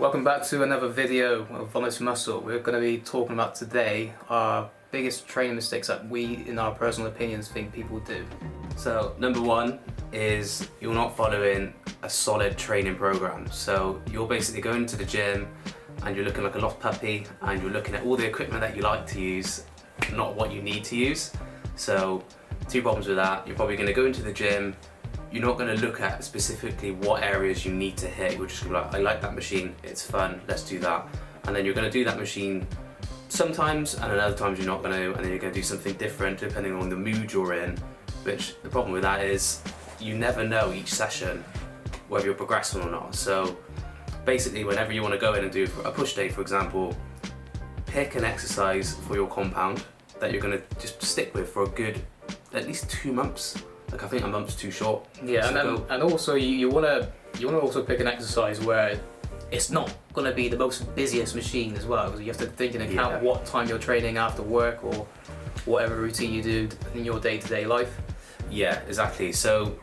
Welcome back to another video of Honest Muscle. We're going to be talking about today our biggest training mistakes that we, in our personal opinions, think people do. So number one is you're not following a solid training program. So you're basically going to the gym and you're looking like a lost puppy and you're looking at all the equipment that you like to use, not what you need to use. So two problems with that. You're probably going to go into the gym, you're not going to look at specifically what areas you need to hit. You're just going to be like, I like that machine, it's fun, let's do that. And then you're going to do that machine sometimes, and then other times you're not going to, and then you're going to do something different depending on the mood you're in. Which the problem with that is you never know each session whether you're progressing or not. So basically, whenever you want to go in and do a push day, for example, pick an exercise for your compound that you're going to just stick with for a good at least 2 months. Like, I think a month's too short. Yeah, and also you wanna also pick an exercise where it's not gonna be the most busiest machine as well, because you have to think in account what time you're training after work or whatever routine you do in your day-to-day life. Yeah, exactly. So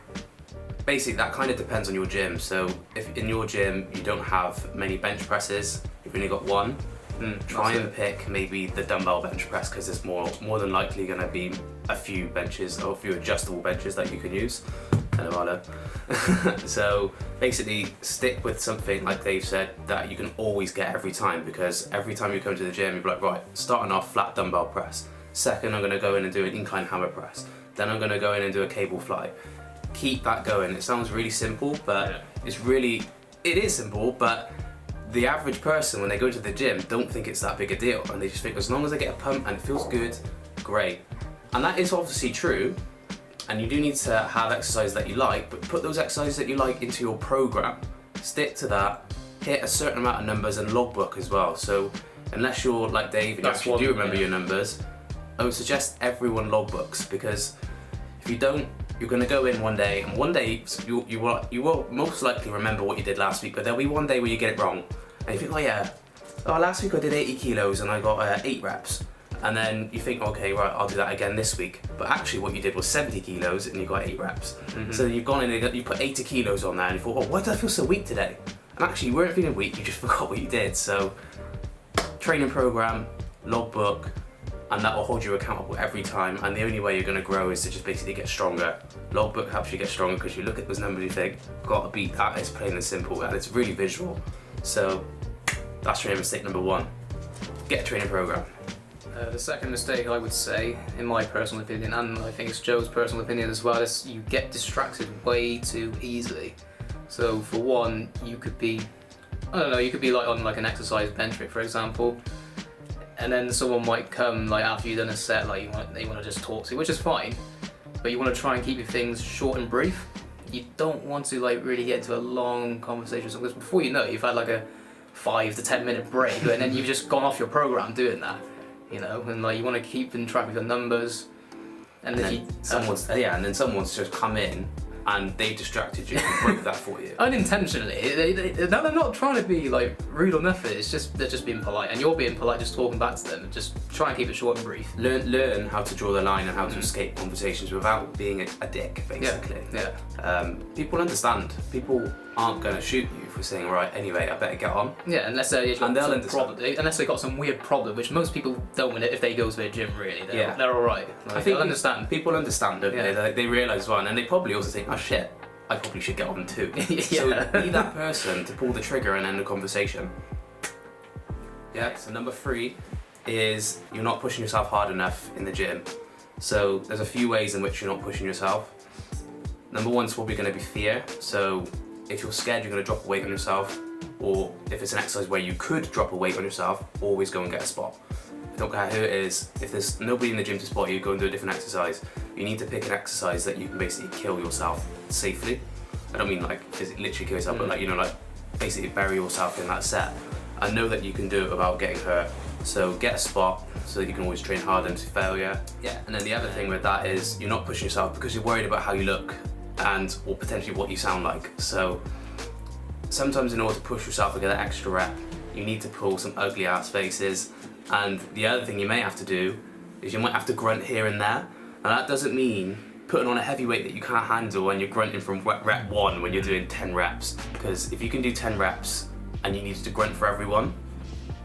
basically that kind of depends on your gym. So if in your gym you don't have many bench presses, you've only got one, try and pick maybe the dumbbell bench press, because there's more than likely going to be a few benches or a few adjustable benches that you can use. So basically stick with something, like Dave said, that you can always get every time, because every time you come to the gym you'll be like, right, starting off flat dumbbell press, second I'm going to go in and do an incline hammer press, then I'm going to go in and do a cable fly. Keep that going. It sounds really simple, but it is simple, but the average person, when they go to the gym, don't think it's that big a deal, and they just think as long as they get a pump and it feels good, great. And that is obviously true, and you do need to have exercises that you like, but put those exercises that you like into your program. Stick to that, hit a certain amount of numbers, and logbook as well. So unless you're like Dave and you actually do remember your numbers, I would suggest everyone logbooks, because if you don't, you're going to go in one day, and one day you will most likely remember what you did last week, but there'll be one day where you get it wrong, and you think, last week I did 80 kilos and I got 8 reps. And then you think, okay, right, I'll do that again this week. But actually what you did was 70 kilos and you got 8 reps. So you've gone in and you put 80 kilos on there and you thought, why did I feel so weak today? And actually you weren't feeling weak, you just forgot what you did. So training program, logbook, and that will hold you accountable every time. And the only way you're gonna grow is to just basically get stronger. Logbook helps you get stronger because you look at those numbers and you think, gotta beat that, it's plain and simple, and it's really visual. So that's training mistake number 1. Get a training program. The second mistake, I would say, in my personal opinion, and I think it's Joe's personal opinion as well, is you get distracted way too easily. So for one, you could be like on like an exercise bench rig, for example, and then someone might come like after you've done a set, they want to just talk to you, which is fine, but you want to try and keep your things short and brief. You don't want to like really get into a long conversation, because before you know it, you've had like a 5 to 10 minute break, and then you've just gone off your program doing that. You know, and like you want to keep in track of your numbers, and then someone's just come in and they've distracted you and broke that for you. Unintentionally. They're not trying to be like rude or nothing. It's just they're just being polite, and you're being polite, just talking back to them. And just try and keep it short and brief. Learn how to draw the line and how to escape conversations without being a dick, basically. Yeah. People understand. People aren't going to shoot you for saying, right, anyway, I better get on. Yeah, unless they got some weird problem, which most people don't if they go to their gym, really. They're alright. Like, I think they'll understand. People understand, don't they? They realise one, and they probably also think, oh shit, I probably should get on too. So be that person to pull the trigger and end the conversation. Yeah, so number 3 is you're not pushing yourself hard enough in the gym. So there's a few ways in which you're not pushing yourself. Number 1 is probably going to be fear. So if you're scared you're going to drop a weight on yourself, or if it's an exercise where you could drop a weight on yourself, always go and get a spot. Don't care who it is. If there's nobody in the gym to spot you, go and do a different exercise. You need to pick an exercise that you can basically kill yourself safely. I don't mean like physically literally kill yourself, but like basically bury yourself in that set. I know that you can do it without getting hurt. So get a spot so that you can always train hard into failure. Yeah, and then the other thing with that is you're not pushing yourself because you're worried about how you look or potentially what you sound like. So sometimes in order to push yourself and get that extra rep, you need to pull some ugly ass faces. And the other thing you may have to do is you might have to grunt here and there. And that doesn't mean putting on a heavy weight that you can't handle when you're grunting from rep 1 when you're doing 10 reps. Because if you can do 10 reps and you needed to grunt for everyone,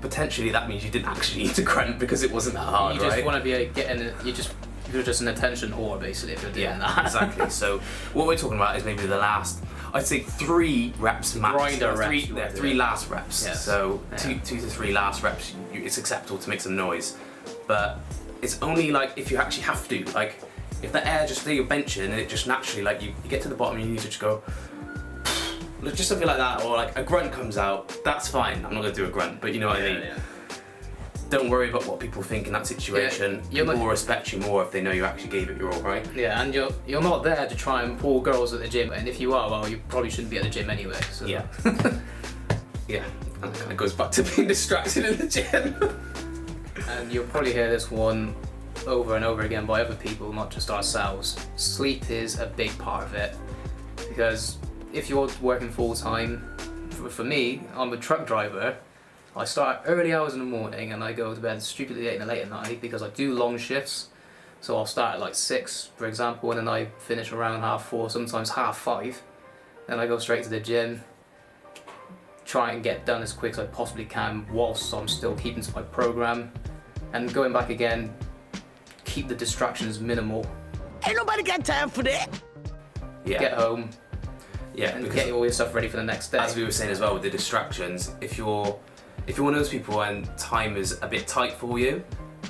potentially that means you didn't actually need to grunt because it wasn't that hard, You just right? want to be getting you're just an attention whore basically if you're doing that. Exactly. So what we're talking about is maybe the last, I'd say 3 reps max. Grinder reps. Three last reps. Yes. So Yeah. 2 to 3 last reps, it's acceptable to make some noise. But it's only like if you actually have to, like if the air just you're benching and it just naturally, like you get to the bottom and you need to just go, just something like that, or like a grunt comes out, that's fine. I'm not going to do a grunt, but you know what I mean. Yeah. Don't worry about what people think in that situation. Yeah, People will respect you more if they know you actually gave it your all, right? Yeah, and you're not there to try and pull girls at the gym, and if you are, well, you probably shouldn't be at the gym anyway. So. Yeah. Yeah, and that kind of goes back to being distracted in the gym. And you'll probably hear this one over and over again by other people, not just ourselves. Sleep is a big part of it, because if you're working full time, for me, I'm a truck driver. I start early hours in the morning and I go to bed stupidly late at night because I do long shifts. So I'll start at like 6, for example, and then I finish around 4:30, sometimes 5:30. Then I go straight to the gym, try and get done as quick as I possibly can whilst I'm still keeping to my program. And going back again, keep the distractions minimal. Ain't nobody got time for that. Yeah. Get home Yeah, and because get all your stuff ready for the next day. as we were saying as well with the distractions, if you're one of those people and time is a bit tight for you,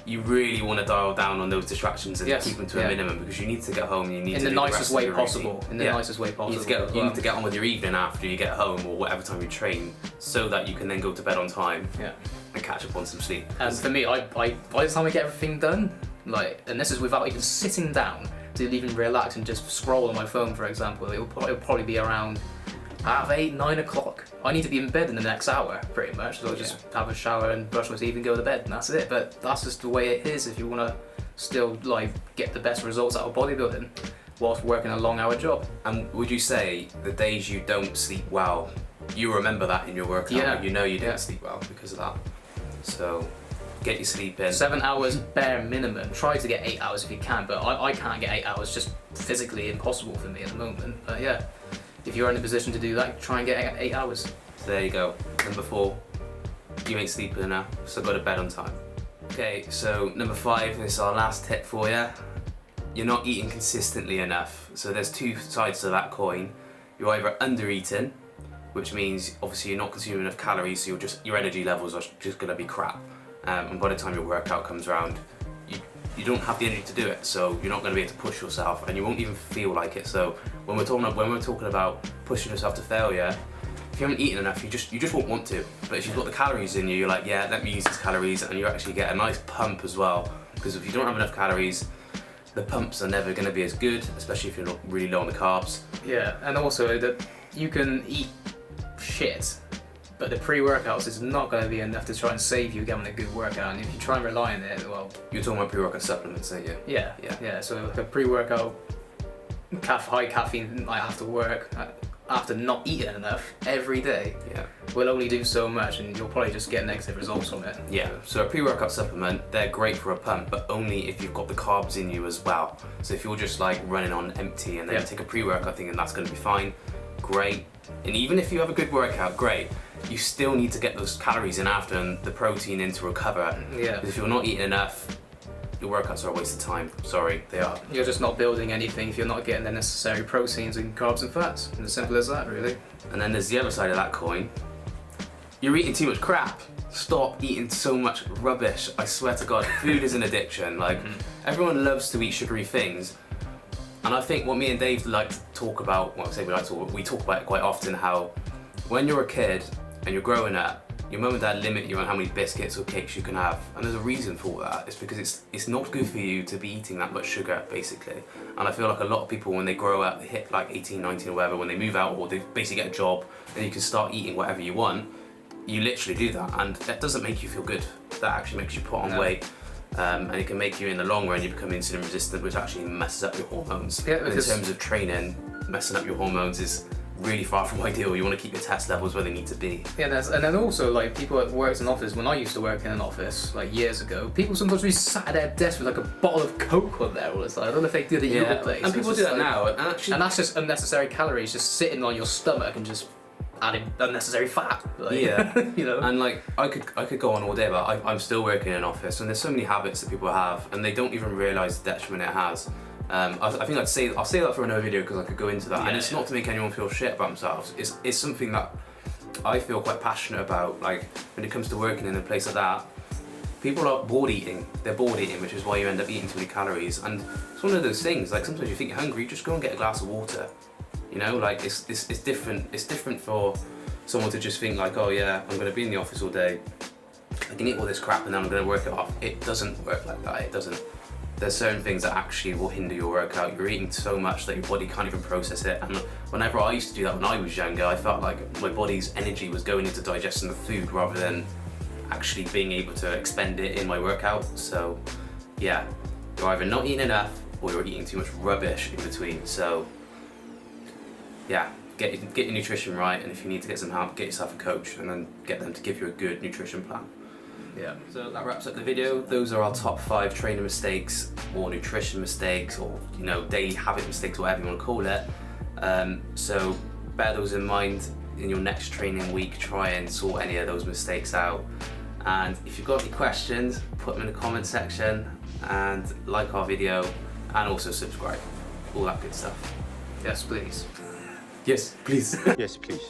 you really want to dial down on those distractions and Yes, keep them to a minimum, because you need to get home. You need in to the do the nicest rest of way your possible. routine. In the Yeah. nicest way possible. You need to get on with your evening after you get home or whatever time you train, so that you can then go to bed on time Yeah. and catch up on some sleep. And for me, I by the time I get everything done, like, and this is without even sitting down to even relax and just scroll on my phone, for example, it'll probably be around 8:30, 9 o'clock. I need to be in bed in the next hour, pretty much. So I'll just have a shower and brush my teeth and go to bed, and that's it. But that's just the way it is if you want to still like get the best results out of bodybuilding whilst working a long-hour job. And would you say the days you don't sleep well, you remember that in your workout? Yeah. You know you didn't Yeah. sleep well because of that. So get your sleep in. 7 hours bare minimum. Try to get 8 hours if you can, but I can't get 8 hours. Just physically impossible for me at the moment. But yeah, if you're in a position to do that, try and get 8 hours. So there you go. Number 4, you ain't sleeping enough, so go to bed on time. Okay, so number 5, this is our last tip for you. You're not eating consistently enough. So there's 2 sides to that coin. You're either under eating, which means obviously you're not consuming enough calories, so your energy levels are just gonna be crap. And by the time your workout comes around, you don't have the energy to do it, so you're not going to be able to push yourself, and you won't even feel like it. So when we're talking about pushing yourself to failure, if you haven't eaten enough, you just won't want to. But if you've got the calories in you, you're like, yeah, let me use these calories, and you actually get a nice pump as well. Because if you don't have enough calories, the pumps are never going to be as good, especially if you're not really low on the carbs. Yeah, and also that you can eat shit, but the pre-workouts is not going to be enough to try and save you getting a good workout. And if you try and rely on it, well, You're talking about pre-workout supplements, aren't you? yeah. So like a pre-workout, high caffeine, like after work, after not eating enough every day, Yeah. will only do so much, and you'll probably just get negative results from it. Yeah, so a pre-workout supplement, they're great for a pump, but only if you've got the carbs in you as well. So if you're just like running on empty and then you take a pre-workout thing, and that's going to be fine, great. And even if you have a good workout, great, you still need to get those calories in after and the protein in to recover. Yeah. Because if you're not eating enough, your workouts are a waste of time. Sorry, they are. You're just not building anything if you're not getting the necessary proteins and carbs and fats. And as simple as that, really. And then there's the other side of that coin. You're eating too much crap. Stop eating so much rubbish. I swear to God, food is an addiction. Like, everyone loves to eat sugary things. And I think what me and Dave like to talk about, well, I say we talk about it quite often, how when you're a kid and you're growing up, your mum and dad limit you on how many biscuits or cakes you can have. And there's a reason for that. It's because it's not good for you to be eating that much sugar, basically. And I feel like a lot of people, when they grow up, they hit like 18, 19 or whatever, when they move out or they basically get a job and you can start eating whatever you want, you literally do that. And that doesn't make you feel good. That actually makes you put on weight. And it can make you, in the long run, you become insulin resistant, which actually messes up your hormones. Yeah, and in terms of training, messing up your hormones is really far from ideal. You want to keep your test levels where they need to be. Yeah, and then also like people that worked in office, when I used to work in an office like years ago, people sometimes really sat at their desk with like a bottle of Coke on there all the time. I don't know if they do at your place. And people do that now. And actually, And that's just unnecessary calories just sitting on your stomach and just adding unnecessary fat. Like, Yeah, you know. and like I could go on all day, but I'm still working in an office, and there's so many habits that people have, and they don't even realise the detriment it has. I think I'll say that for another video because I could go into that, and it's not to make anyone feel shit about themselves. It's something that I feel quite passionate about. Like when it comes to working in a place like that, people are bored eating. They're bored eating, which is why you end up eating too many calories. And it's one of those things. Like sometimes you think you're hungry, just go and get a glass of water. You know, like it's different. It's different for someone to just think like, oh yeah, I'm going to be in the office all day. I can eat all this crap and then I'm going to work it off. It doesn't work like that. It doesn't. There's certain things that actually will hinder your workout. You're eating so much that your body can't even process it. And whenever I used to do that when I was younger, I felt like my body's energy was going into digesting the food rather than actually being able to expend it in my workout. So yeah, you're either not eating enough or you're eating too much rubbish in between. So yeah, get your nutrition right, and if you need to get some help, get yourself a coach and then get them to give you a good nutrition plan. Yeah. So that wraps up the video. Those are our top 5 training mistakes or nutrition mistakes, or you know, daily habit mistakes, whatever you want to call it. So bear those in mind in your next training week. Try and sort any of those mistakes out. And if you've got any questions, put them in the comment section, and like our video, and also subscribe. All that good stuff. Yes, please. Yes, please. Yes, please.